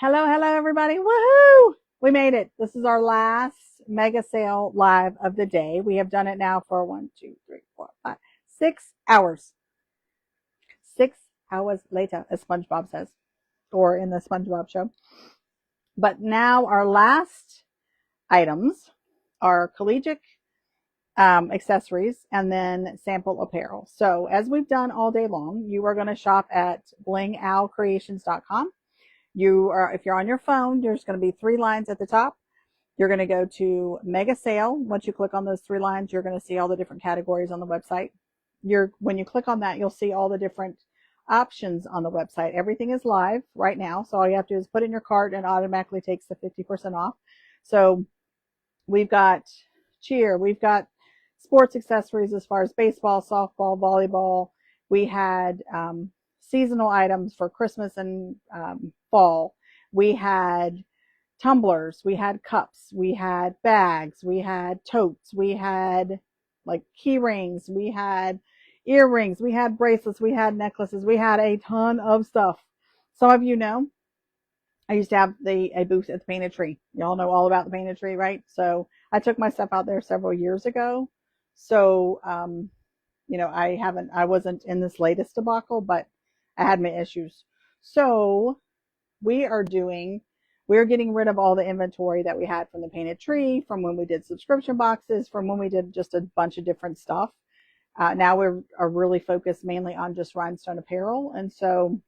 Hello, hello, everybody. Woohoo! We made it. This is our last mega sale live of the day. We have done it now for 6 hours. 6 hours later, as SpongeBob says, or in the SpongeBob show. But now our last items are collegiate accessories and then sample apparel. So as we've done all day long, you are going to shop at blingowlcreations.com. If you're on your phone, there's going to be 3 lines at the top. You're going to go to mega sale. Once you click on those 3 lines, you're going to see all the different categories on the website. When you click on that, you'll see all the different options on the website. Everything is live right now. So all you have to do is put in your cart and it automatically takes the 50% off. So we've got cheer. We've got sports accessories as far as baseball, softball, volleyball. We had seasonal items for Christmas and fall. We had tumblers, we had cups, we had bags, we had totes, we had like key rings, we had earrings, we had bracelets, we had necklaces, we had a ton of stuff. Some of you know I used to have a booth at the Painted Tree. Y'all know all about the Painted Tree, right? So I took my stuff out there several years ago. So I wasn't in this latest debacle, but I had my issues. So we are getting rid of all the inventory that we had from the Painted Tree, from when we did subscription boxes, from when we did just a bunch of different stuff. Now we are really focused mainly on just rhinestone apparel. And so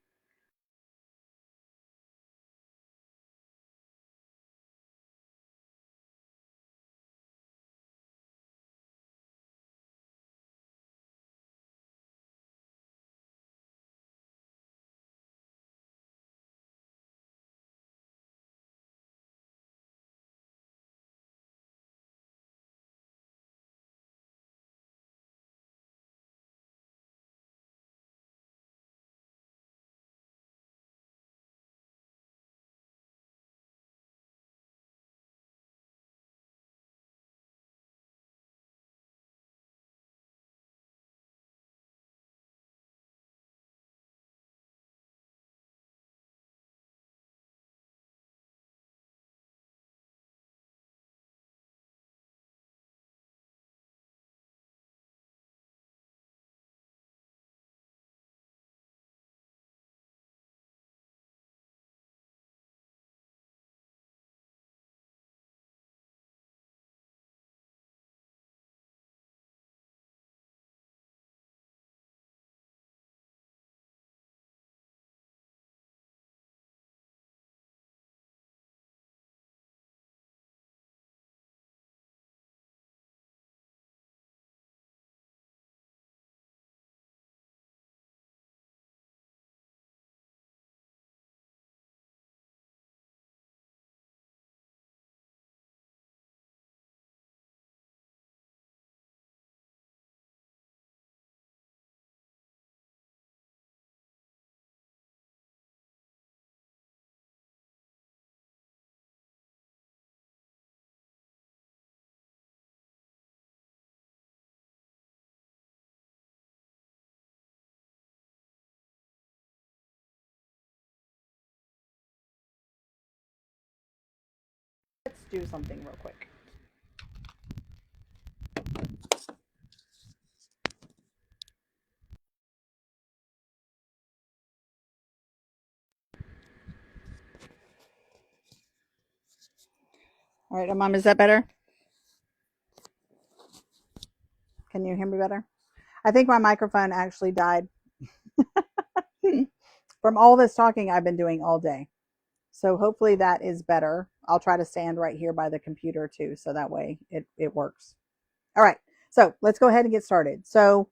let's do something real quick. All right, Mom, is that better? Can you hear me better? I think my microphone actually died from all this talking I've been doing all day. So hopefully that is better. I'll try to stand right here by the computer too, so that way it works. All right, so let's go ahead and get started. So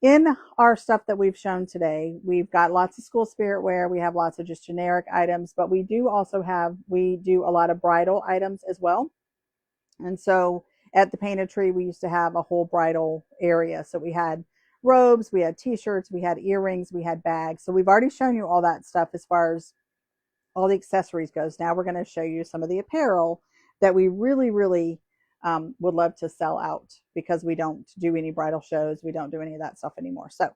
in our stuff that we've shown today, we've got lots of school spirit wear. We have lots of just generic items, but we do a lot of bridal items as well. And so at the Painted Tree, we used to have a whole bridal area. So we had robes, we had t-shirts, we had earrings, we had bags. So we've already shown you all that stuff as far as all the accessories goes. Now we're going to show you some of the apparel that we really would love to sell out, because we don't do any bridal shows. We don't do any of that stuff anymore. So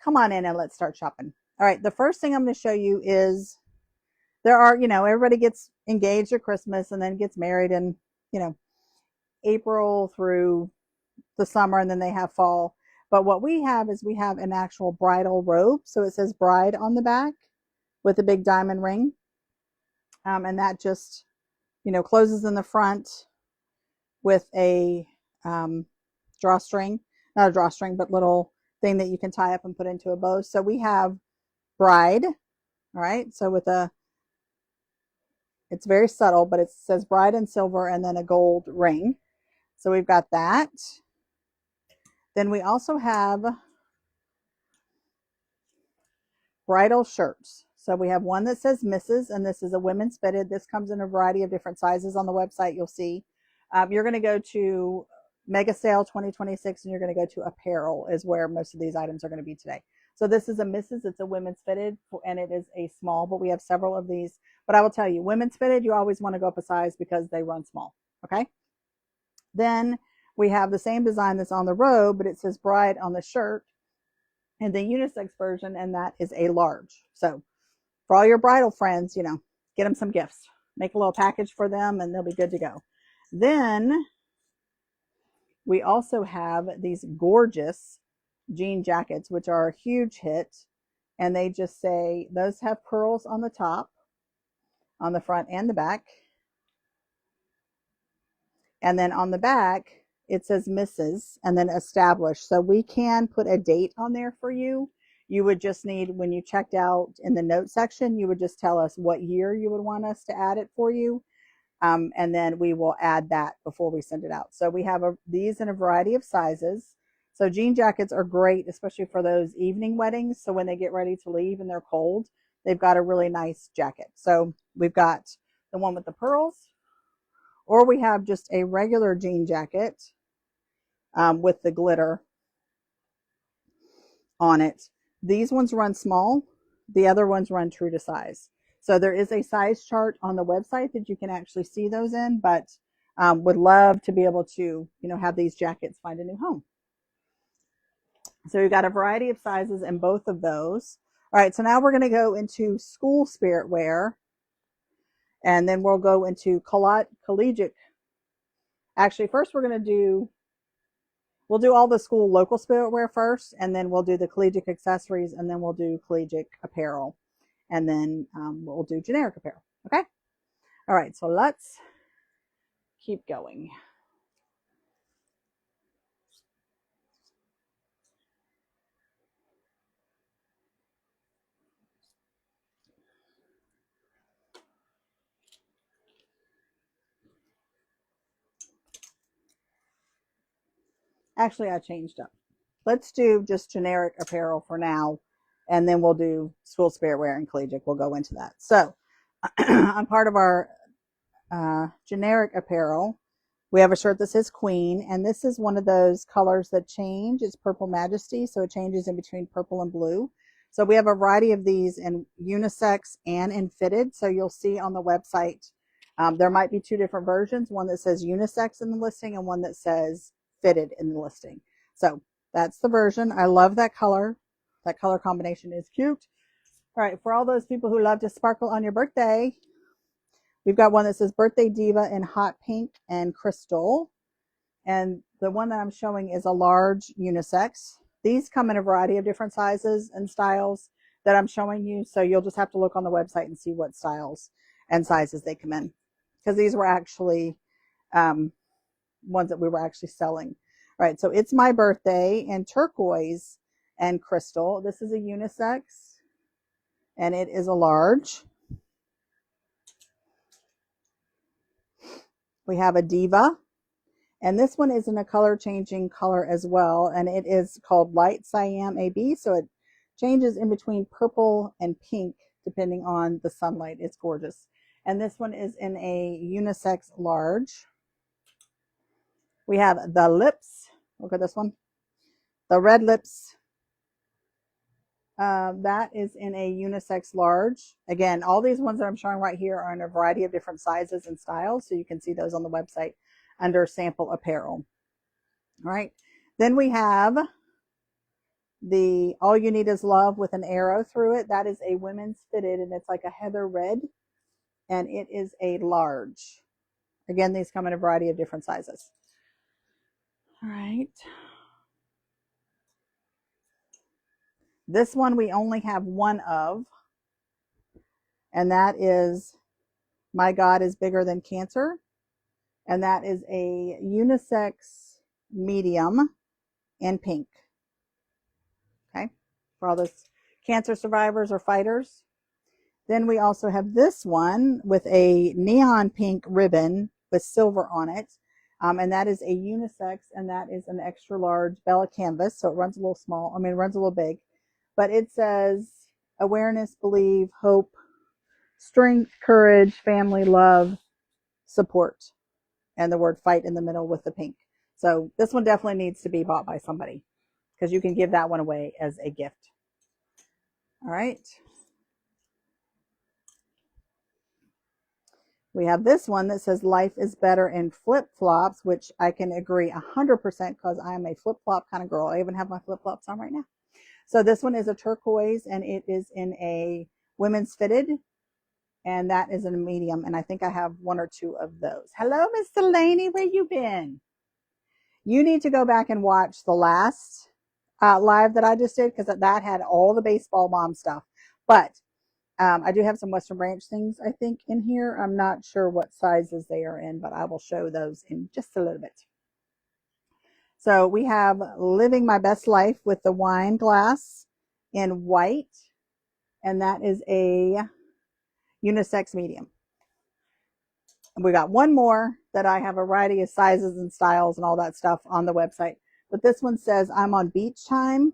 come on in and let's start shopping. All right, the first thing I'm going to show you is there are, everybody gets engaged at Christmas and then gets married in, you know, April through the summer, and then they have fall. But what we have is we have an actual bridal robe. So it says bride on the back with a big diamond ring. And that just, closes in the front with a drawstring, not a drawstring, but little thing that you can tie up and put into a bow. So we have bride, all right? So it's very subtle, but it says bride in silver and then a gold ring. So we've got that. Then we also have bridal shirts. So we have one that says Mrs., and this is a women's fitted. This comes in a variety of different sizes on the website. You'll see. You're going to go to Mega Sale 2026, and you're going to go to Apparel is where most of these items are going to be today. So this is a Mrs. It's a women's fitted, and it is a small, but we have several of these. But I will tell you, women's fitted, you always want to go up a size because they run small. Okay. Then we have the same design that's on the robe, but it says bride on the shirt, and the unisex version, and that is a large. So for all your bridal friends, get them some gifts. Make a little package for them and they'll be good to go. Then we also have these gorgeous jean jackets, which are a huge hit. And they just say, those have pearls on the top, on the front and the back. And then on the back, it says Mrs. and then established. So we can put a date on there for you. You would just need, when you checked out in the note section, you would just tell us what year you would want us to add it for you. And then we will add that before we send it out. So we have these in a variety of sizes. So jean jackets are great, especially for those evening weddings. So when they get ready to leave and they're cold, they've got a really nice jacket. So we've got the one with the pearls, or we have just a regular jean jacket with the glitter on it. These ones run small. The other ones run true to size. So there is a size chart on the website that you can actually see those in, but would love to be able to, have these jackets find a new home. So we've got a variety of sizes in both of those. All right, so now we're going to go into school spirit wear, and then we'll go into collegiate. Actually, first we'll do all the school local spirit wear first, and then we'll do the collegiate accessories, and then we'll do collegiate apparel, and then we'll do generic apparel. Okay? All right, so let's keep going. Actually, I changed up. Let's do just generic apparel for now, and then we'll do school spirit wear and collegiate. We'll go into that. So on part of our generic apparel, we have a shirt that says Queen, and this is one of those colors that change. It's Purple Majesty, so it changes in between purple and blue. So we have a variety of these in unisex and in fitted. So you'll see on the website, there might be two different versions, one that says unisex in the listing and one that says fitted in the listing. So that's the version. I love that color. That color combination is cute. All right, for all those people who love to sparkle on your birthday, we've got one that says Birthday Diva in hot pink and crystal. And the one that I'm showing is a large unisex. These come in a variety of different sizes and styles that I'm showing you. So you'll just have to look on the website and see what styles and sizes they come in. Because these were actually ones that we were actually selling. All right, so it's my birthday in turquoise and crystal. This is a unisex, and it is a large. We have a diva, and this one is in a color changing color as well, and it is called Light Siam AB, so it changes in between purple and pink depending on the sunlight. It's gorgeous. And this one is in a unisex large. We have the lips. Look at this one. The red lips. That is in a unisex large. Again, all these ones that I'm showing right here are in a variety of different sizes and styles. So you can see those on the website under sample apparel. All right. Then we have the All You Need Is Love with an arrow through it. That is a women's fitted, and it's like a heather red. and it is a large. Again, these come in a variety of different sizes. All right. This one we only have one of, and that is My God is Bigger Than Cancer. And that is a unisex medium in pink. Okay, for all those cancer survivors or fighters. Then we also have this one with a neon pink ribbon with silver on it. And that is a unisex, and that is an extra large Bella canvas. So it runs a little small. I mean, it runs a little big. But it says awareness, believe, hope, strength, courage, family, love, support. And the word fight in the middle with the pink. So this one definitely needs to be bought by somebody because you can give that one away as a gift. All right. We have this one that says life is better in flip-flops, which I can agree 100% because I am a flip-flop kind of girl. I even have my flip-flops on right now. So this one is a turquoise, and it is in a women's fitted, and that is in a medium, and I think I have one or two of those. Hello, Miss Delaney, where you been? You need to go back and watch the last live that I just did because that had all the baseball mom stuff. But I do have some Western Branch things, I think, in here. I'm not sure what sizes they are in, but I will show those in just a little bit. So we have Living My Best Life with the wine glass in white, and that is a unisex medium. And we got one more that I have a variety of sizes and styles and all that stuff on the website. But this one says I'm on beach time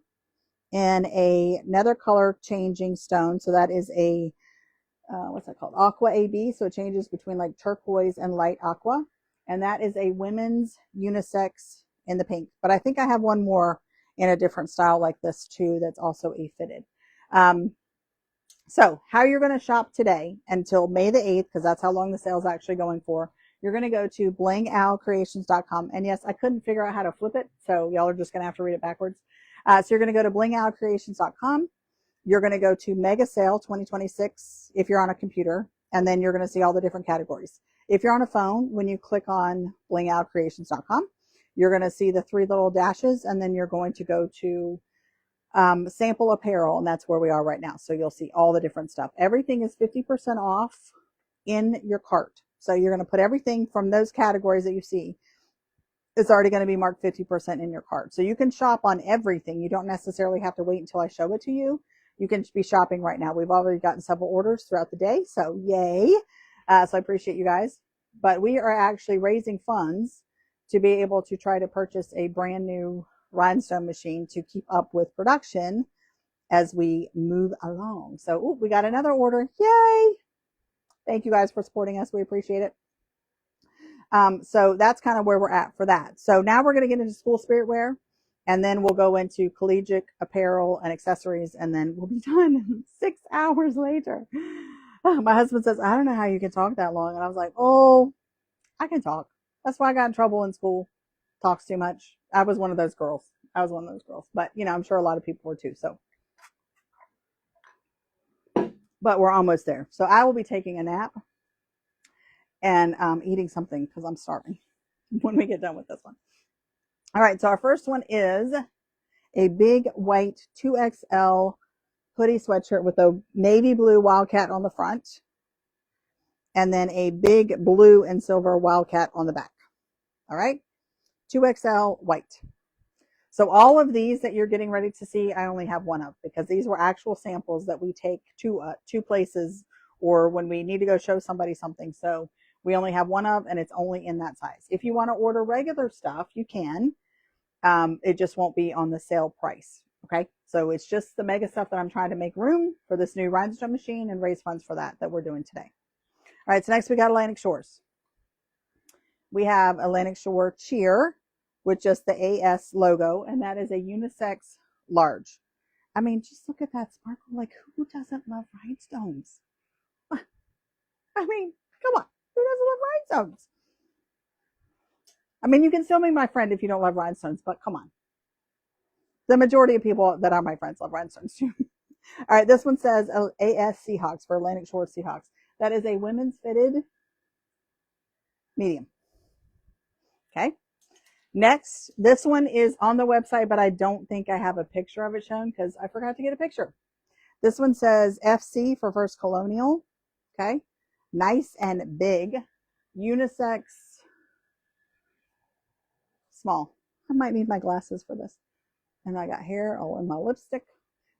in a nether color changing stone. So that is a, what's that called? Aqua AB. So it changes between like turquoise and light aqua. And that is a women's unisex in the pink. But I think I have one more in a different style like this too that's also a fitted. So how you're going to shop today until May the 8th, because that's how long the sale is actually going for. You're going to go to blingowlcreations.com. And yes, I couldn't figure out how to flip it, so y'all are just going to have to read it backwards. So you're going to go to blingowlcreations.com. You're going to go to Mega Sale 2026 if you're on a computer, and then you're going to see all the different categories. If you're on a phone, when you click on blingowlcreations.com, you're going to see the three little dashes, and then you're going to go to sample apparel, and that's where we are right now. So you'll see all the different stuff. Everything is 50% off in your cart. So you're going to put everything from those categories that you see. It's already going to be marked 50% in your cart. So you can shop on everything. You don't necessarily have to wait until I show it to you. You can be shopping right now. We've already gotten several orders throughout the day. So yay. So I appreciate you guys. But we are actually raising funds to be able to try to purchase a brand new rhinestone machine to keep up with production as we move along. So we got another order. Yay. Thank you guys for supporting us. We appreciate it. So that's kind of where we're at for that. So now we're going to get into school spirit wear, and then we'll go into collegiate apparel and accessories, and then we'll be done 6 hours later. My husband says, I don't know how you can talk that long. And I was like, oh, I can talk. That's why I got in trouble in school. Talks too much. I was one of those girls. But, I'm sure a lot of people were too. So, but we're almost there. So I will be taking a nap and eating something because I'm starving when we get done with this one. All right. So our first one is a big white 2XL hoodie sweatshirt with a navy blue wildcat on the front, and then a big blue and silver wildcat on the back. All right. 2XL white. So all of these that you're getting ready to see, I only have one of, because these were actual samples that we take to two places or when we need to go show somebody something. So we only have one of, and it's only in that size. If you want to order regular stuff, you can. It just won't be on the sale price. Okay. So it's just the mega stuff that I'm trying to make room for this new rhinestone machine and raise funds for that we're doing today. All right. So next we got Atlantic Shores. We have Atlantic Shore Cheer with just the AS logo, and that is a unisex large. I mean, just look at that sparkle. Like, who doesn't love rhinestones? I mean, come on. Who doesn't love rhinestones? I mean, you can still be my friend if you don't love rhinestones, but come on. The majority of people that are my friends love rhinestones too. All right, this one says AS Seahawks for Atlantic Shore Seahawks. That is a women's fitted medium. Okay. Next, this one is on the website, but I don't think I have a picture of it shown because I forgot to get a picture. This one says FC for First Colonial. Okay. Nice and big. Unisex. Small. I might need my glasses for this. And I got hair all in my lipstick.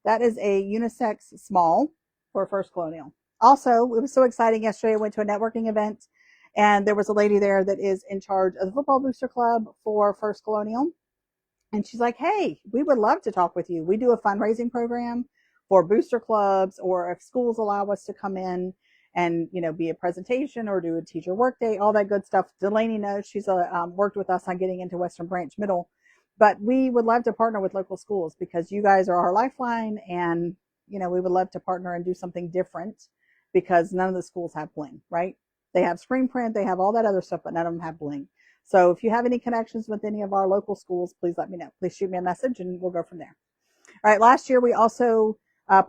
That is a unisex small for First Colonial. Also, it was so exciting yesterday. I went to a networking event and there was a lady there that is in charge of the football booster club for First Colonial. And she's like, hey, we would love to talk with you. We do a fundraising program for booster clubs, or if schools allow us to come in and, be a presentation or do a teacher work day, all that good stuff. Delaney knows. She's worked with us on getting into Western Branch Middle. But we would love to partner with local schools because you guys are our lifeline. And, we would love to partner and do something different because none of the schools have Bling, right? They have screen print, they have all that other stuff, but none of them have Bling. So if you have any connections with any of our local schools, please let me know. Please shoot me a message and we'll go from there. All right. Last year, we also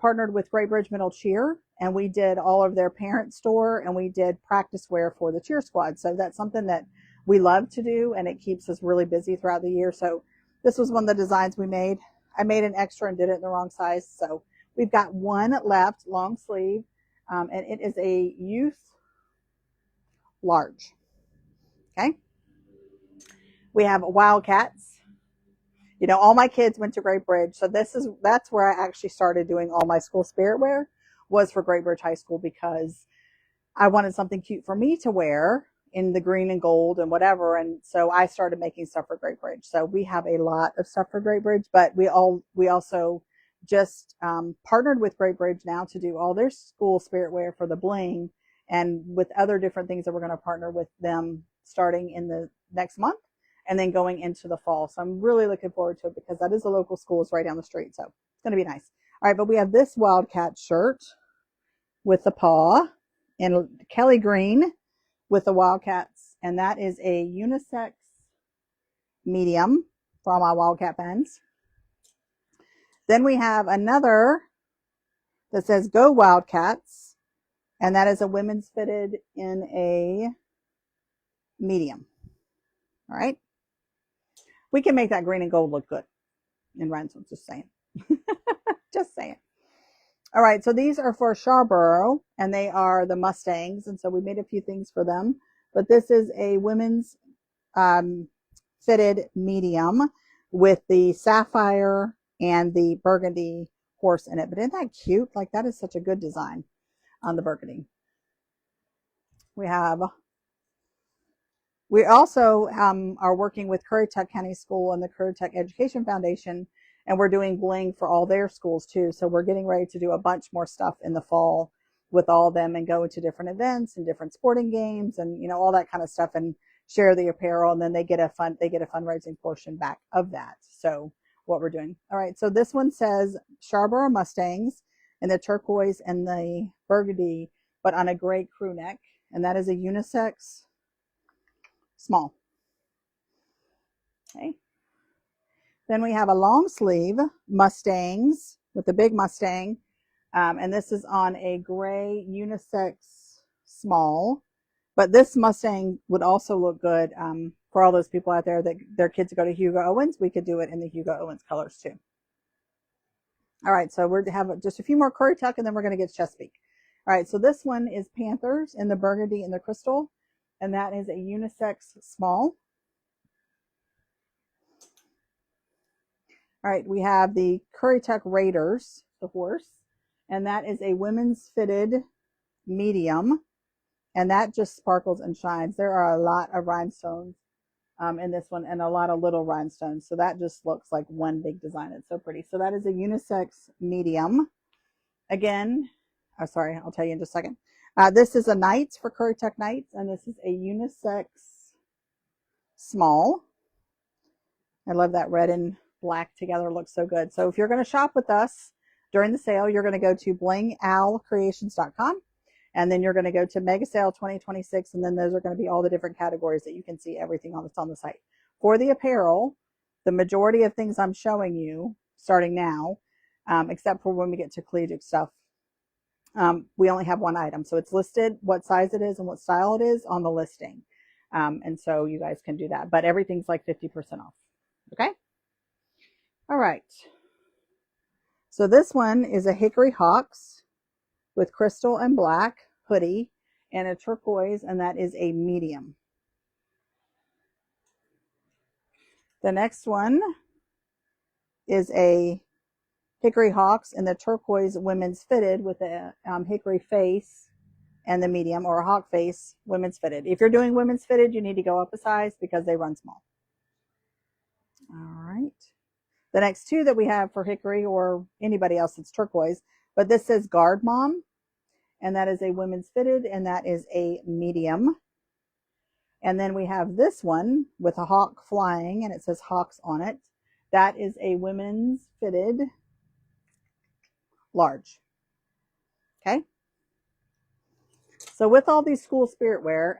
partnered with Great Bridge Middle Cheer, and we did all of their parent store, and we did practice wear for the cheer squad. So that's something that we love to do, and it keeps us really busy throughout the year. So this was one of the designs we made. I made an extra and did it in the wrong size. So we've got one left, long sleeve, and it is a youth large. Okay. We have Wildcats. All my kids went to Great Bridge. So that's where I actually started doing all my school spirit wear, was for Great Bridge High School, because I wanted something cute for me to wear in the green and gold and whatever. And so I started making stuff for Great Bridge. So we have a lot of stuff for Great Bridge, but we also just partnered with Great Bridge now to do all their school spirit wear for the Bling, and with other different things that we're going to partner with them starting in the next month and then going into the fall. So I'm really looking forward to it because that is a local school. It's right down the street. So it's going to be nice. All right. But we have this Wildcat shirt with the paw in Kelly green with the Wildcats. And that is a unisex medium for all my Wildcat fans. Then we have another that says Go Wildcats. And that is a women's fitted in a medium. All right. We can make that green and gold look good in rhinestones. Just saying. Just saying. All right. So these are for Scarborough, and they are the Mustangs. And so we made a few things for them. But this is a women's fitted medium with the sapphire and the burgundy horse in it. But isn't that cute? Like, that is such a good design on the burgundy. We also are working with Currituck County School and the Currituck Education Foundation, and we're doing Bling for all their schools too. So we're getting ready to do a bunch more stuff in the fall with all of them and go to different events and different sporting games and all that kind of stuff, and share the apparel, and then they get a fundraising portion back of that. So what we're doing. All right. So this one says Scarborough Mustangs in the turquoise and the burgundy, but on a gray crew neck, and that is a unisex small. Okay. Then we have a long sleeve Mustangs with the big Mustang. And this is on a gray unisex small. But this Mustang would also look good for all those people out there that their kids go to Hugo Owens. We could do it in the Hugo Owens colors too. All right. So we're to have just a few more Currituck, and then we're going to get Chesapeake. All right. So this one is Panthers in the burgundy and the crystal. And that is a unisex small. All right, we have the Currituck Raiders, the horse, and that is a women's fitted medium, and that just sparkles and shines. There are a lot of rhinestones in this one, and a lot of little rhinestones, so that just looks like one big design. It's so pretty. So that is a unisex medium. Again, sorry, I'll tell you in just a second. This is a Knights for Currituck Knights, and this is a unisex small. I love that red and black together. Looks so good. So if you're going to shop with us during the sale, you're going to go to blingowlcreations.com, and then you're going to go to Mega Sale 2026, and then those are going to be all the different categories that you can see everything on that's on the site. For the apparel, the majority of things I'm showing you starting now, except for when we get to collegiate stuff, We only have one item. So it's listed what size it is and what style it is on the listing. And so you guys can do that. But everything's like 50% off. Okay. All right. So this one is a Hickory Hawks with crystal and black hoodie and a turquoise, and that is a medium. The next one is a Hickory Hawks in the turquoise women's fitted with a hickory face and the medium, or a hawk face women's fitted. If you're doing women's fitted, you need to go up a size because they run small. All right. The next two that we have for Hickory, or anybody else, it's turquoise, but this says Guard Mom, and that is a women's fitted, and that is a medium. And then we have this one with a hawk flying, and it says Hawks on it. That is a women's fitted large. Okay. So with all these school spirit wear,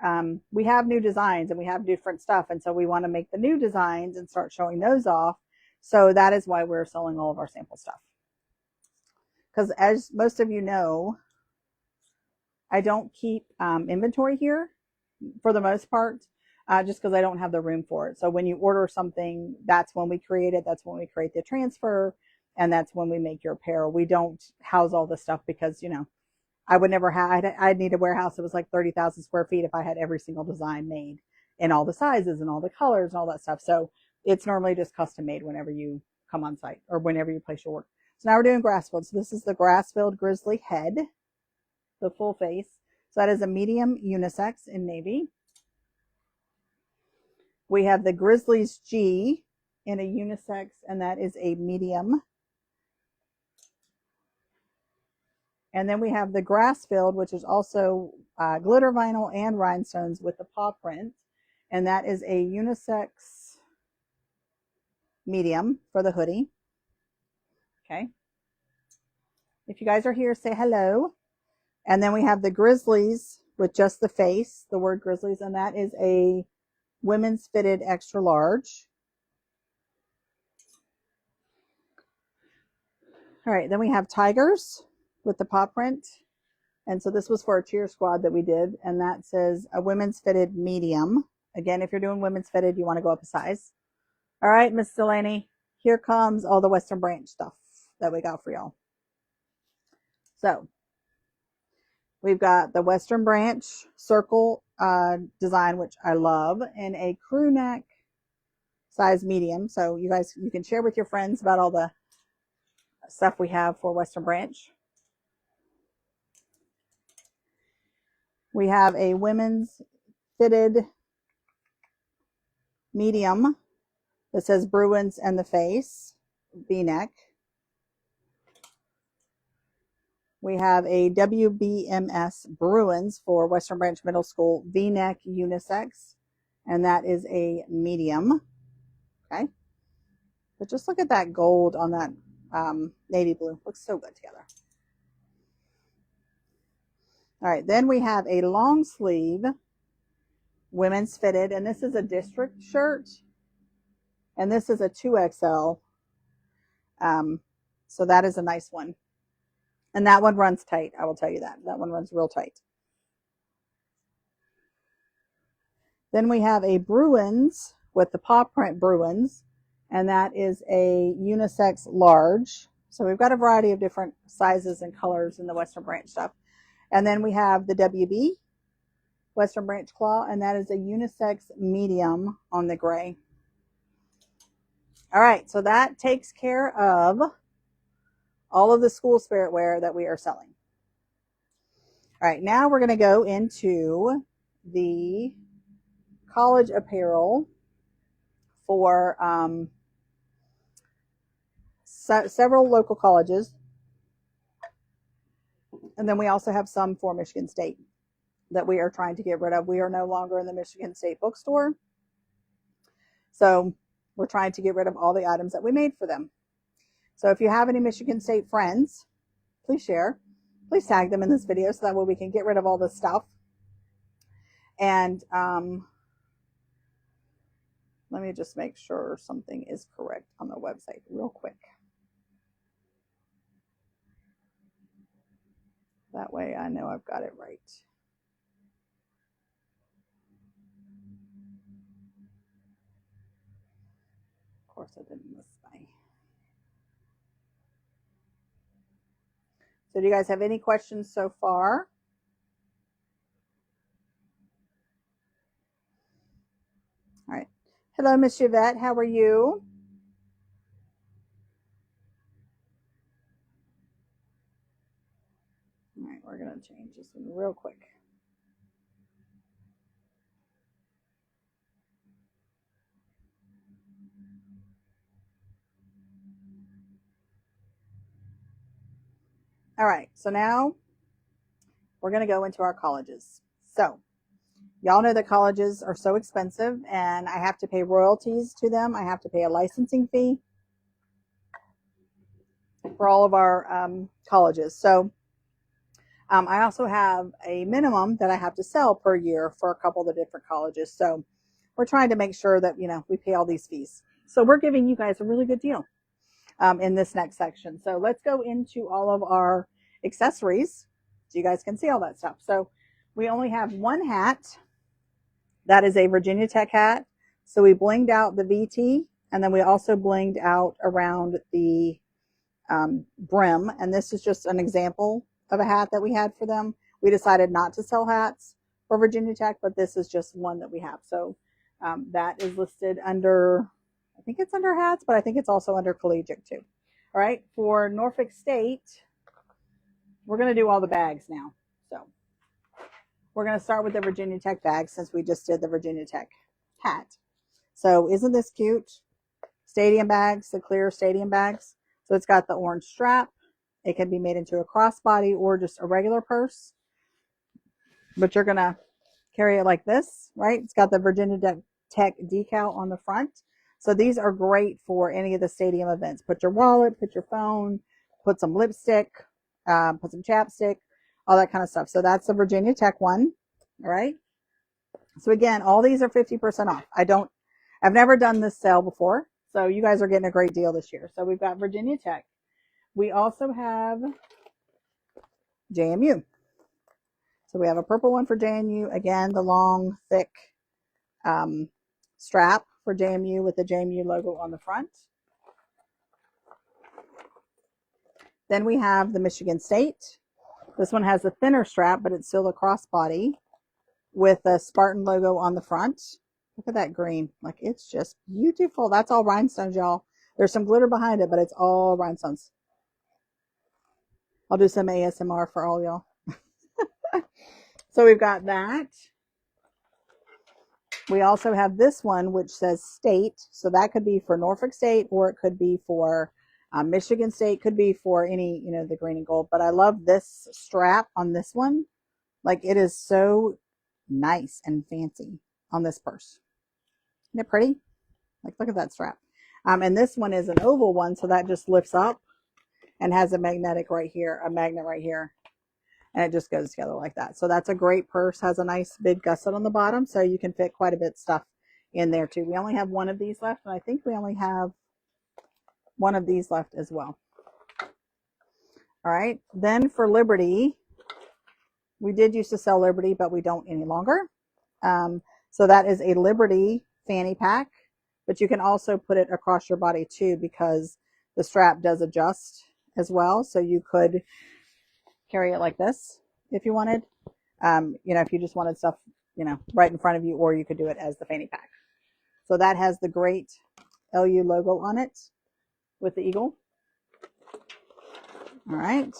we have new designs and we have different stuff. And so we want to make the new designs and start showing those off. So that is why we're selling all of our sample stuff. Because as most of you know, I don't keep inventory here for the most part, just because I don't have the room for it. So when you order something, that's when we create it. That's when we create the transfer. And that's when we make your apparel. We don't house all this stuff because, you know, I would never have, I'd need a warehouse that was like 30,000 square feet if I had every single design made in all the sizes and all the colors and all that stuff. So it's normally just custom made whenever you come on site or whenever you place your order. So now we're doing grass-filled. So this is the grass-filled grizzly head, the full face. So that is a medium unisex in navy. We have the Grizzlies G in a unisex, and that is a medium. And then we have the grass-filled, which is also glitter vinyl and rhinestones with the paw print. And that is a unisex medium for the hoodie. Okay. If you guys are here, say hello. And then we have the Grizzlies with just the face, the word Grizzlies, and that is a women's fitted extra large. All right, then we have Tigers with the paw print. And so this was for a cheer squad that we did, and that says a women's fitted medium. Again, if you're doing women's fitted, you want to go up a size. All right, Miss Delaney, here comes all the Western Branch stuff that we got for y'all. So we've got the Western Branch circle design, which I love, and a crew neck size medium. So you guys, you can share with your friends about all the stuff we have for Western Branch. We have a women's fitted medium that says Bruins and the face, V-neck. We have a WBMS Bruins for Western Branch Middle School V-neck unisex, and that is a medium. Okay. But just look at that gold on that navy blue. Looks so good together. All right, then we have a long sleeve women's fitted, and this is a district shirt, and this is a 2XL. So that is a nice one. And that one runs tight, I will tell you that. That one runs real tight. Then we have a Bruins with the paw print Bruins, and that is a unisex large. So we've got a variety of different sizes and colors in the Western Branch stuff. And then we have the WB Western Branch Claw, and that is a unisex medium on the gray. All right, so that takes care of all of the school spirit wear that we are selling. All right, now we're going to go into the college apparel for several local colleges. And then we also have some for Michigan State that we are trying to get rid of. We are no longer in the Michigan State bookstore. So we're trying to get rid of all the items that we made for them. So if you have any Michigan State friends, please share. Please tag them in this video so that way we can get rid of all this stuff. And let me just make sure something is correct on the website real quick. That way I know I've got it right. Of course I didn't miss my. So do you guys have any questions so far? All right. Hello, Miss Yvette. How are you? All right, we're going to change this one real quick. All right, so now we're going to go into our colleges. So, y'all know that colleges are so expensive, and I have to pay royalties to them. I have to pay a licensing fee for all of our colleges. So, I also have a minimum that I have to sell per year for a couple of the different colleges. So, we're trying to make sure that we pay all these fees. So, we're giving you guys a really good deal in this next section. So, let's go into all of our accessories so you guys can see all that stuff. So, we only have one hat. That is a Virginia Tech hat. So we blinged out the VT, and then we also blinged out around the brim. And this is just an example of a hat that we had for them. We decided not to sell hats for Virginia Tech, but this is just one that we have. So that is listed under, I think it's under hats, but I think it's also under collegiate too. All right, for Norfolk State, we're going to do all the bags now. So we're going to start with the Virginia Tech bag since we just did the Virginia Tech hat. So isn't this cute? Stadium bags, the clear stadium bags. So it's got the orange strap. It can be made into a crossbody or just a regular purse. But you're going to carry it like this, right? It's got the Virginia Tech decal on the front. So these are great for any of the stadium events. Put your wallet, put your phone, put some lipstick, put some chapstick, all that kind of stuff. So that's the Virginia Tech one. All right. So again, all these are 50% off. I've never done this sale before. So you guys are getting a great deal this year. So we've got Virginia Tech. We also have JMU. So we have a purple one for JMU. Again, the long, thick strap for JMU with the JMU logo on the front. Then we have the Michigan State. This one has a thinner strap, but it's still a crossbody with a Spartan logo on the front. Look at that green. Like, it's just beautiful. That's all rhinestones, y'all. There's some glitter behind it, but it's all rhinestones. I'll do some ASMR for all y'all. So we've got that. We also have this one, which says state. So that could be for Norfolk State, or it could be for Michigan State, could be for any, the green and gold. But I love this strap on this one. Like, it is so nice and fancy on this purse. Isn't it pretty? Like, look at that strap. And this one is an oval one, so that just lifts up and has a magnet right here, and it just goes together like that. So that's a great purse. Has a nice big gusset on the bottom, so you can fit quite a bit of stuff in there too. We only have one of these left, and I think we only have one of these left as well. All right, then for Liberty, we did used to sell Liberty, but we don't any longer. So that is a Liberty fanny pack, but you can also put it across your body too, because the strap does adjust as well. So you could carry it like this if you wanted, if you just wanted stuff, right in front of you, or you could do it as the fanny pack. So that has the great LU logo on it with the eagle. All right.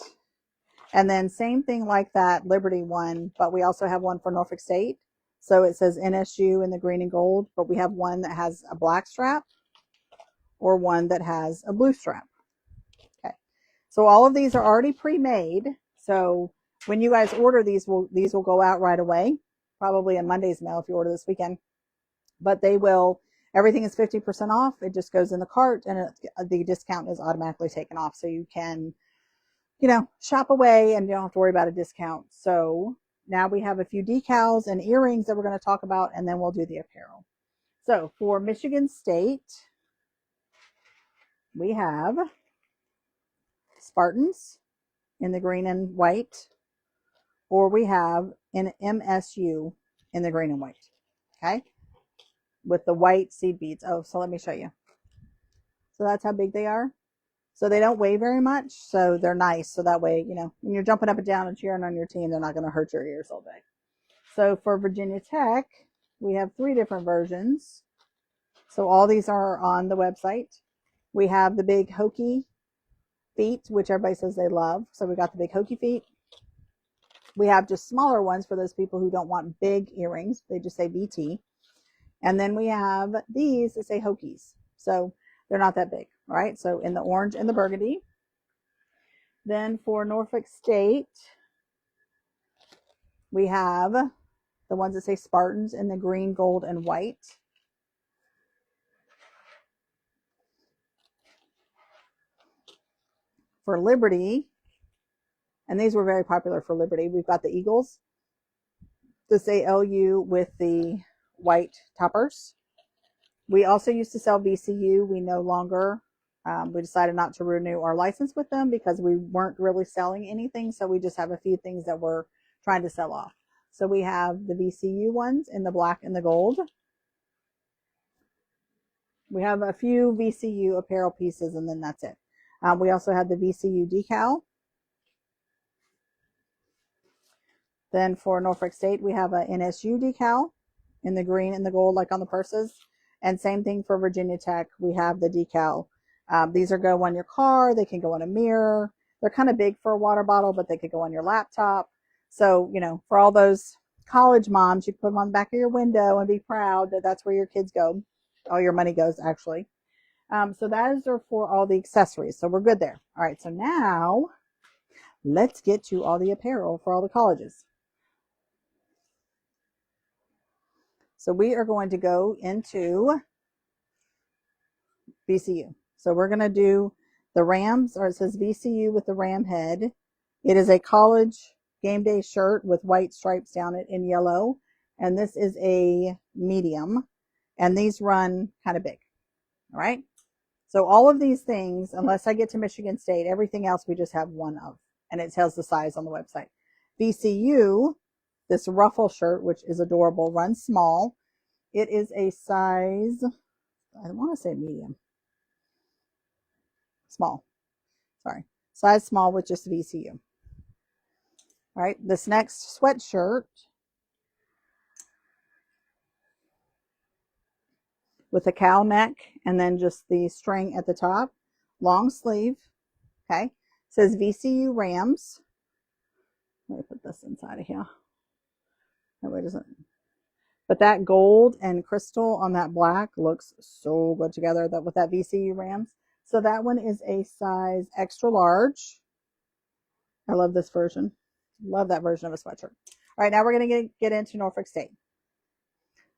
And then same thing like that Liberty one, but we also have one for Norfolk State. So it says NSU in the green and gold, but we have one that has a black strap or one that has a blue strap. Okay. So all of these are already pre-made. So when you guys order these will go out right away, probably in Monday's mail if you order this weekend. But everything is 50% off. It just goes in the cart, and the discount is automatically taken off. So you can, shop away and you don't have to worry about a discount. So now we have a few decals and earrings that we're going to talk about, and then we'll do the apparel. So for Michigan State, we have Spartans in the green and white. or we have an MSU in the green and white. Okay. With the white seed beads. Oh, so let me show you. So that's how big they are. So they don't weigh very much. So they're nice. So that way, you know, when you're jumping up and down and cheering on your team, they're not going to hurt your ears all day. So for Virginia Tech, we have 3 different versions. So all these are on the website. We have the big hokey feet, which everybody says they love. So we got the big hokey feet. We have just smaller ones for those people who don't want big earrings. They just say VT. And then we have these that say Hokies. So they're not that big, right? So in the orange and the burgundy. Then for Norfolk State, we have the ones that say Spartans in the green, gold, and white. For Liberty, and these were very popular for Liberty, we've got the Eagles, the say LU with the white toppers. We also used to sell VCU. We no longer, we decided not to renew our license with them because we weren't really selling anything. So we just have a few things that we're trying to sell off. So we have the VCU ones in the black and the gold. We have a few VCU apparel pieces, and then that's it. We also have the VCU decal. Then for Norfolk State, we have a NSU decal in the green and the gold, like on the purses. And same thing for Virginia Tech. We have the decal. These are go on your car. They can go on a mirror. They're kind of big for a water bottle, but they could go on your laptop. So, you know, for all those college moms, you can put them on the back of your window and be proud that that's where your kids go. All your money goes, actually. So those are for all the accessories. So we're good there. All right. So now let's get to all the apparel for all the colleges. So we are going to go into VCU. So we're going to do the Rams, or it says VCU with the ram head. It is a college game day shirt with white stripes down it in yellow. And this is a medium. And these run kind of big. All right. So all of these things, unless I get to Michigan State, everything else we just have one of. And it tells the size on the website. VCU, this ruffle shirt, which is adorable, runs small. It is a size, I want to say medium. Small. Sorry. Size small with just VCU. All right. This next sweatshirt with a cow neck and then just the string at the top. Long sleeve. Okay. It says VCU Rams. Let me put this inside of here. That way it doesn't. But that gold and crystal on that black looks so good together with that VCU Rams. So that one is a size extra large. I love this version. Love that version of a sweatshirt. All right, now we're going to get into Norfolk State.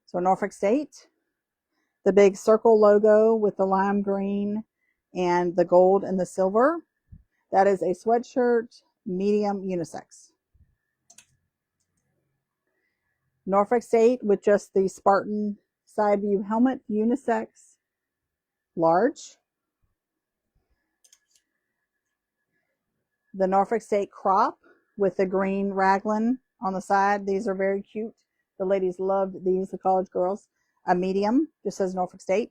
So Norfolk State, the big circle logo with the lime green and the gold and the silver. That is a sweatshirt, medium unisex. Norfolk State with just the Spartan side view helmet, unisex, large. The Norfolk State crop with the green raglan on the side. These are very cute. The ladies loved these, the college girls. A medium, just says Norfolk State.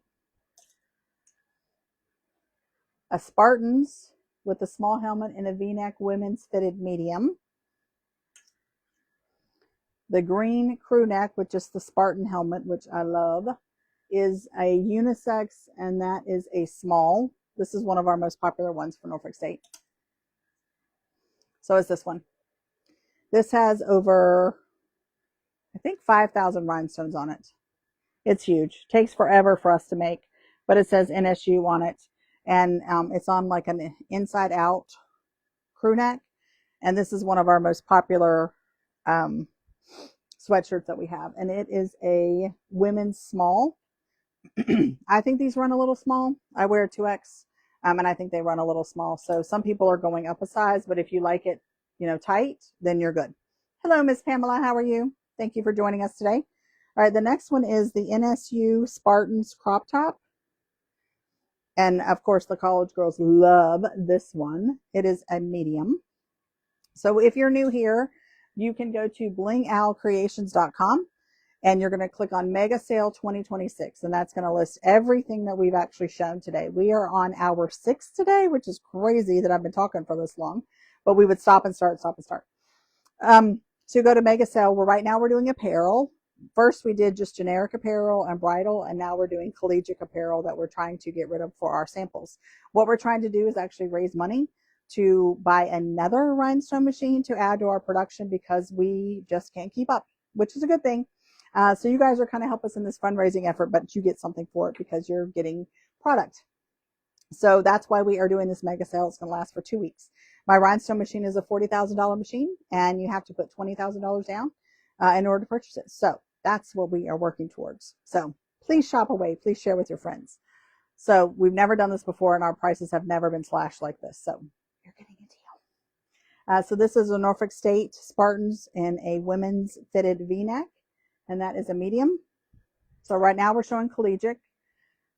A Spartans with a small helmet and a V-neck women's fitted medium. The green crew neck with just the Spartan helmet, which I love, is a unisex, and that is a small. This is one of our most popular ones for Norfolk State. So is this one. This has over, I think, 5,000 rhinestones on it. It's huge. Takes forever for us to make, but it says NSU on it. And it's on like an inside out crew neck. And this is one of our most popular sweatshirts that we have. And it is a women's small. I think these run a little small. I wear a 2X. And I think they run a little small. So some people are going up a size, but if you like it, you know, tight, then you're good. Hello, Miss Pamela. How are you? Thank you for joining us today. All right, the next one is the NSU Spartans crop top. And of course, the college girls love this one. It is a medium. So if you're new here, you can go to blingowlcreations.com and you're going to click on Mega Sale 2026, and that's going to list everything that we've actually shown today. We are on hour 6 today, which is crazy that I've been talking for this long, but we would stop and start, stop and start. So go to Mega Sale. Right now we're doing apparel. First we did just generic apparel and bridal, and now we're doing collegiate apparel that we're trying to get rid of for our samples. What we're trying to do is actually raise money to buy another rhinestone machine to add to our production because we just can't keep up, which is a good thing. So you guys are kind of help us in this fundraising effort, but you get something for it because you're getting product. So that's why we are doing this mega sale. It's going to last for 2 weeks. My rhinestone machine is a $40,000 machine, and you have to put $20,000 down in order to purchase it. So that's what we are working towards. So please shop away. Please share with your friends. So we've never done this before, and our prices have never been slashed like this. So you're getting a deal. So this is a Norfolk State Spartans in a women's fitted V-neck, and that is a medium. So right now we're showing collegiate.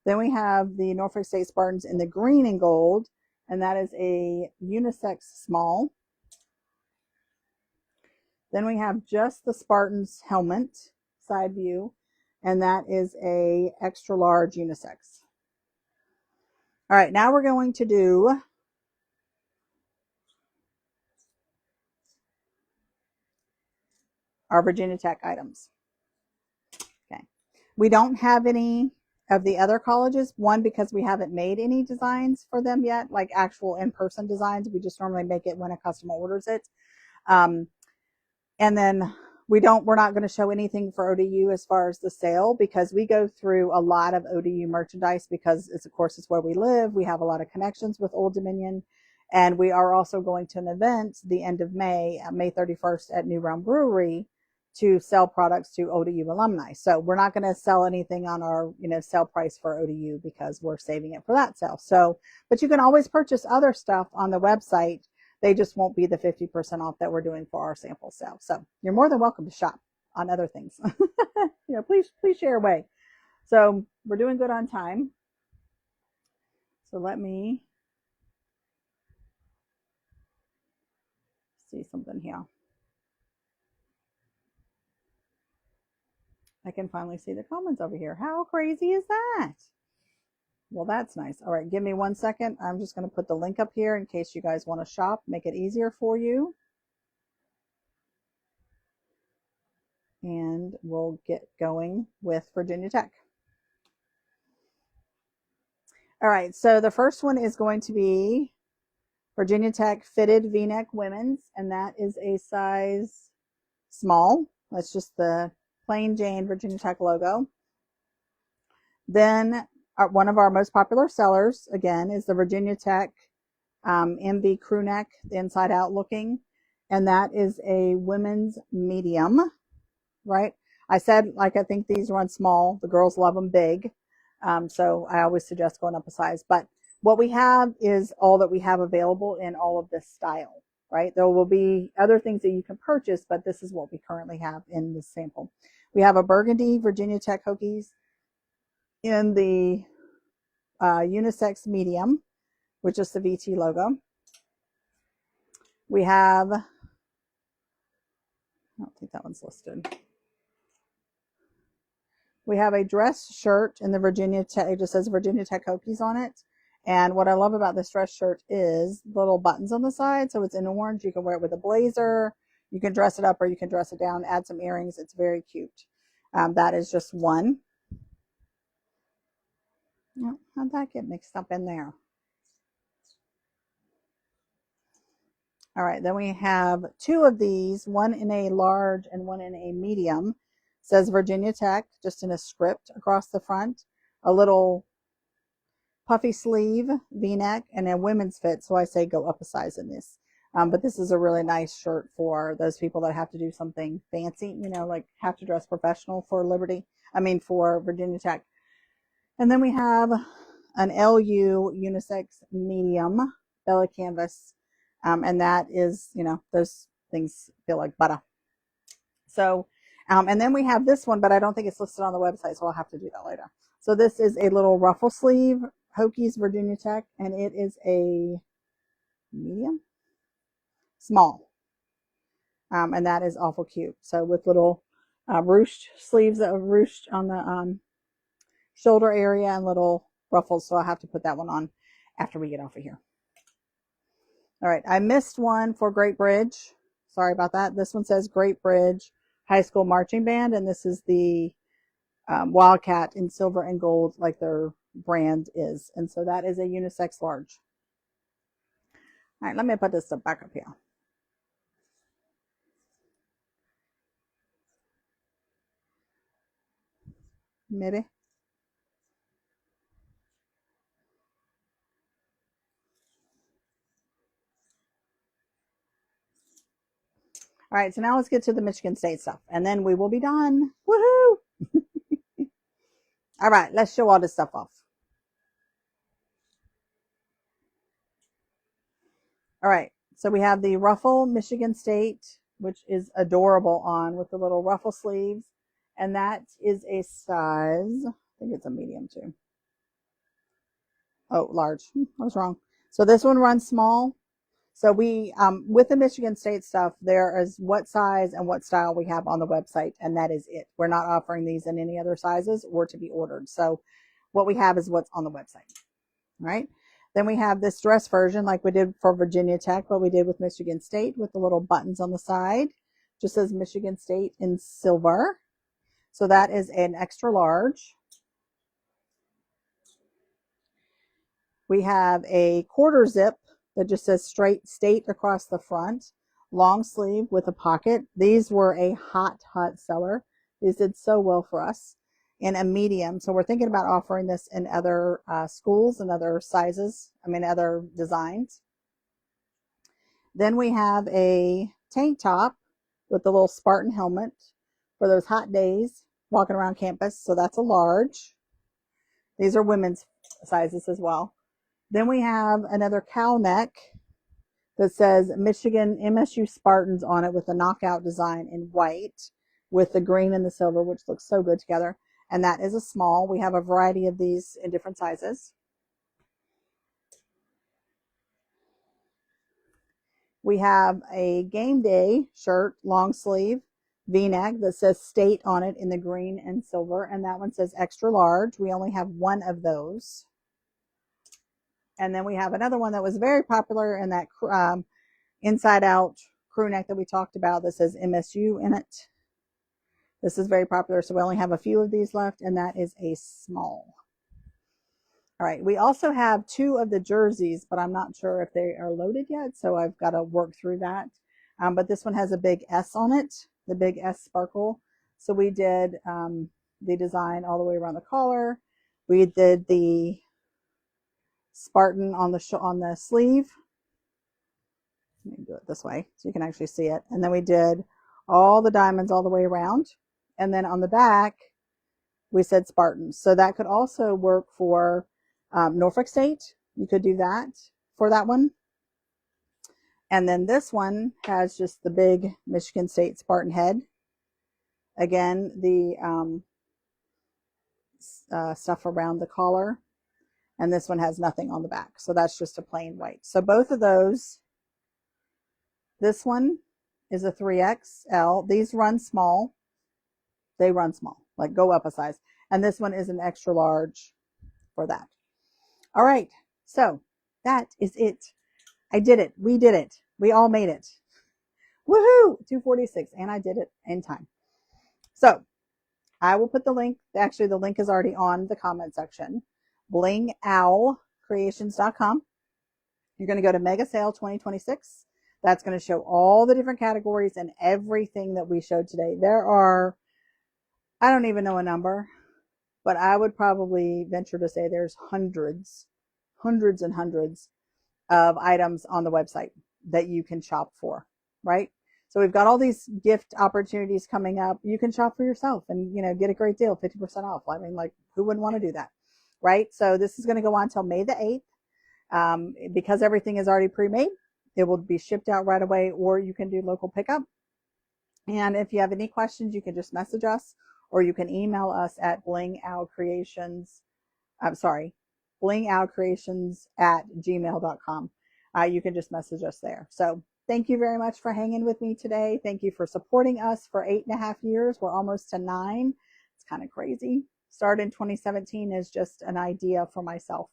Then we have the Norfolk State Spartans in the green and gold, and that is a unisex small. Then we have just the Spartans helmet side view, and that is a extra large unisex. All right, now we're going to do our Virginia Tech items. Okay, we don't have any of the other colleges. One, because we haven't made any designs for them yet, like actual in-person designs. We just normally make it when a customer orders it. And then we're not going to show anything for ODU as far as the sale, because we go through a lot of ODU merchandise because it's, of course, it's where we live. We have a lot of connections with Old Dominion, and we are also going to an event the end of May, May 31st at New Realm Brewery, to sell products to ODU alumni. So we're not going to sell anything on our, sale price for ODU because we're saving it for that sale. So, but you can always purchase other stuff on the website. They just won't be the 50% off that we're doing for our sample sale. So you're more than welcome to shop on other things. Please share away. So we're doing good on time. So let me see something here. I can finally see the comments over here. How crazy is that? Well, that's nice. All right, give me 1 second. I'm just going to put the link up here in case you guys want to shop, make it easier for you. And we'll get going with Virginia Tech. All right, so the first one is going to be Virginia Tech Fitted V-Neck Women's, and that is a size small. That's just the plain Jane Virginia Tech logo. Then one of our most popular sellers, again, is the Virginia Tech MV crew neck, the inside out looking, and that is a women's medium, right? I said, I think these run small. The girls love them big. So I always suggest going up a size. But what we have is all that we have available in all of this style, right? There will be other things that you can purchase, but this is what we currently have in this sample. We have a burgundy Virginia Tech Hokies in the unisex medium, with just the VT logo. We have, I don't think that one's listed. We have a dress shirt in the Virginia Tech, it just says Virginia Tech Hokies on it. And what I love about this dress shirt is little buttons on the side. So it's in orange. You can wear it with a blazer. You can dress it up or you can dress it down, add some earrings. It's very cute. That is just one. Oh, how'd that get mixed up in there? All right, then we have two of these, one in a large and one in a medium. It says Virginia Tech, just in a script across the front. A little puffy sleeve, V-neck, and a women's fit. So I say go up a size in this. But this is a really nice shirt for those people that have to do something fancy, like have to dress professional for for Virginia Tech. And then we have an LU unisex medium Bella canvas. And that is, those things feel like butter. So, and then we have this one, but I don't think it's listed on the website, so I'll have to do that later. So this is a little ruffle sleeve Hokies Virginia Tech, and it is a medium, small. And that is awful cute. So with little ruched sleeves, ruched on the shoulder area and little ruffles. So I'll have to put that one on after we get off of here. All right, I missed one for Great Bridge. Sorry about that. This one says Great Bridge High School Marching Band, and this is the Wildcat in silver and gold, like their brand is. And so that is a unisex large. All right, let me put this stuff back up here. Maybe. All right, so now let's get to the Michigan State stuff, and then we will be done. Woohoo! All right, let's show all this stuff off. All right, so we have the ruffle Michigan State, which is adorable on with the little ruffle sleeves, and that is a size, I think it's a medium too. Oh, large. I was wrong. So this one runs small. So we, with the Michigan State stuff, there is what size and what style we have on the website, and that is it. We're not offering these in any other sizes or to be ordered. So what we have is what's on the website. All right. Then we have this dress version like we did for Virginia Tech, what we did with Michigan State with the little buttons on the side. Just says Michigan State in silver. So that is an extra large. We have a quarter zip that just says straight state across the front, long sleeve with a pocket. These were a hot seller. These did so well for us. In a medium. So we're thinking about offering this in other schools and other sizes, other designs. Then we have a tank top with the little Spartan helmet for those hot days walking around campus. So that's a large. These are women's sizes as well. Then we have another cow neck that says Michigan MSU Spartans on it with a knockout design in white with the green and the silver, which looks so good together. And that is a small. We have a variety of these in different sizes. We have a game day shirt, long sleeve, V-neck that says state on it in the green and silver. And that one says extra large. We only have one of those. And then we have another one that was very popular in that inside out crew neck that we talked about that says MSU in it. This is very popular, so we only have a few of these left, and that is a small. All right, we also have two of the jerseys, but I'm not sure if they are loaded yet, so I've got to work through that. But this one has a big S on it, the big S sparkle. So we did the design all the way around the collar. We did the Spartan on the sleeve. Let me do it this way so you can actually see it. And then we did all the diamonds all the way around. And then on the back, we said Spartans. So that could also work for Norfolk State. You could do that for that one. And then this one has just the big Michigan State Spartan head. Again, the stuff around the collar. And this one has nothing on the back. So that's just a plain white. So both of those, this one is a 3XL. These run small. They run small, like go up a size. And this one is an extra large for that. All right, so that is it. I did it. We did it. We all made it. Woohoo! 2:46, and I did it in time. So I will put the link. Actually, the link is already on the comment section. BlingOwlCreations.com. You're going to go to Mega Sale 2026. That's going to show all the different categories and everything that we showed today. There are, I don't even know a number, but I would probably venture to say there's hundreds and hundreds of items on the website that you can shop for, right? So we've got all these gift opportunities coming up. You can shop for yourself and, get a great deal, 50% off. I mean, like, who wouldn't want to do that, right? So this is going to go on until May the 8th. Because everything is already pre-made, it will be shipped out right away, or you can do local pickup. And if you have any questions, you can just message us, or you can email us at blingowlcreations@gmail.com. You can just message us there. So Thank you very much for hanging with me today. Thank you for supporting us for 8.5 years. We're almost to 9. It's kind of crazy. Started in 2017 as just an idea for myself.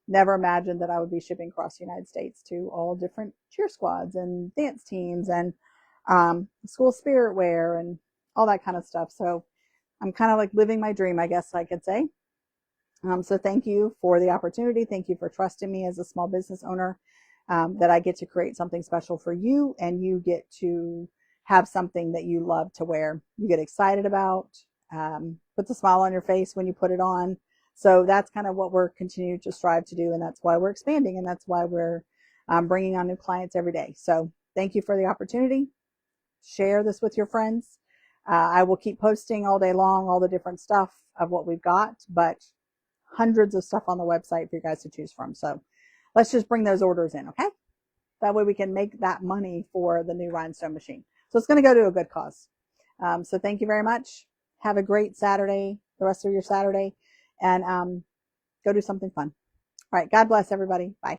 Never imagined that I would be shipping across the United States to all different cheer squads and dance teams and school spirit wear and all that kind of stuff. So I'm kind of like living my dream, I guess I could say. So thank you for the opportunity. Thank you for trusting me as a small business owner, that I get to create something special for you, and you get to have something that you love to wear. You get excited about, puts a smile on your face when you put it on. So that's kind of what we're continuing to strive to do. And that's why we're expanding. And that's why we're bringing on new clients every day. So thank you for the opportunity. Share this with your friends. I will keep posting all day long, all the different stuff of what we've got, but hundreds of stuff on the website for you guys to choose from. So let's just bring those orders in, okay? That way we can make that money for the new rhinestone machine. So it's going to go to a good cause. So thank you very much. Have a great Saturday, the rest of your Saturday, and go do something fun. All right. God bless everybody. Bye.